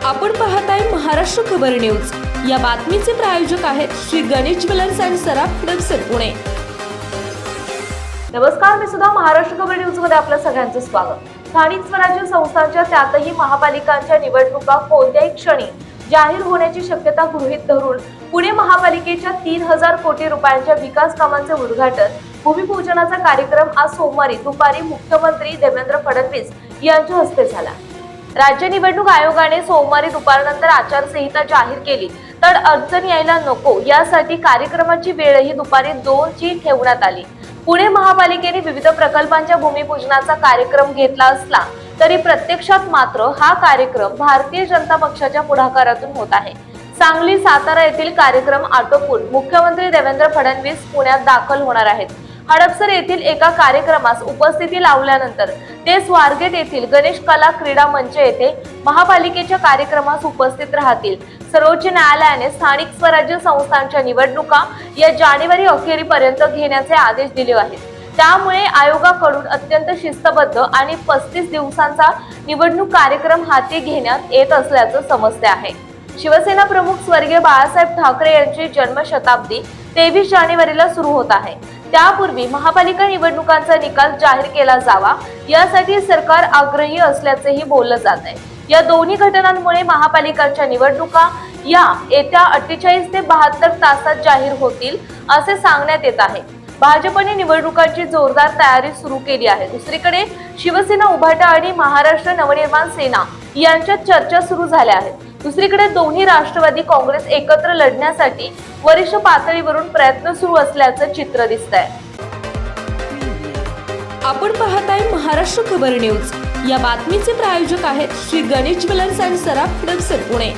आपण पाहताय महाराष्ट्र खबर न्यूज। या बातमीचे प्रायोजक आहेत श्री गणेश ज्वेलर्स अँड सराफ हडपसर पुणे। नमस्कार, मी सुद्धा महाराष्ट्र खबर न्यूज मध्ये आपलं सगळ्यांचं स्वागत। स्थानिक स्वराज्य संस्थांच्या त्यातही महापालिकांच्या निवडणुका कोणत्याही क्षणी जाहीर होण्याची शक्यता गृहीत धरून पुणे महापालिकेच्या 3000 कोटी रुपयांच्या विकास कामांचे उद्घाटन भूमिपूजनाचा कार्यक्रम आज सोमवारी दुपारी मुख्यमंत्री देवेंद्र फडणवीस यांच्या हस्ते झाला। राज्य निवडणूक आयोगाने सोमवारी दुपारनंतर आचारसंहिता जाहीर केली तर अडचण यायला नको यासाठी कार्यक्रमाची वेळही दुपारी 2 ची ठेवण्यात आली। पुणे महापालिकेने विविध प्रकल्पांच्या भूमिपूजनाचा कार्यक्रम घेतला असला तरी प्रत्यक्षात मात्र हा कार्यक्रम भारतीय जनता पक्षाच्या पुढाकारातून होत आहे। सांगली सातारा येथील कार्यक्रम आटोपून मुख्यमंत्री देवेंद्र फडणवीस पुण्यात दाखल होणार आहेत। हडपसर येथील एका कार्यक्रमास उपस्थिती लावल्यानंतर ते स्वारगेट येथील गणेश कला क्रीडा मंच येथे महापालिकेच्या कार्यक्रमास उपस्थित राहतील। सर्वोच्च न्यायालयाने स्थानिक स्वराज्य संस्थांच्या निवडणुका या जानेवारी अखेरीपर्यंत घेण्याचे आदेश दिले आहेत। त्यामुळे आयोगाकडून अत्यंत शिस्तबद्ध आणि 35 दिवसांचा निवडणूक कार्यक्रम हाती घेण्यात येत असल्याचं समजते आहे। शिवसेना प्रमुख स्वर्गीय बाळासाहेब ठाकरे यांची जन्मशताब्दी 23 जानेवारीला सुरू होत आहे। त्यापूर्वी महापालिका निवडणुकांचा निकाल जाहीर केला जावा यासाठी सरकार आग्रही असल्याचेही बोललं जात आहे। या दोन्ही घटनांमुळे महापालिकांच्या निवडणुका या येत्या 48 ते 72 तासात जाहीर होतील असे सांगण्यात येत आहे। भाजपने निवडणुकांची जोरदार तयारी सुरू केली आहे। दुसरीकडे शिवसेना उभाटा आणि महाराष्ट्र नवनिर्माण सेना यांच्यात चर्चा सुरू झाल्या आहेत। दुसरीकडे दोन्ही राष्ट्रवादी काँग्रेस एकत्र लढण्यासाठी वरिष्ठ पातळीवरून प्रयत्न सुरू असल्याचं चित्र दिसतंय। आपण पाहताय महाराष्ट्र खबर न्यूज। या बातमीचे प्रायोजक आहेत Shri Ganesh jewellers and Saraf Hadapsar Pune.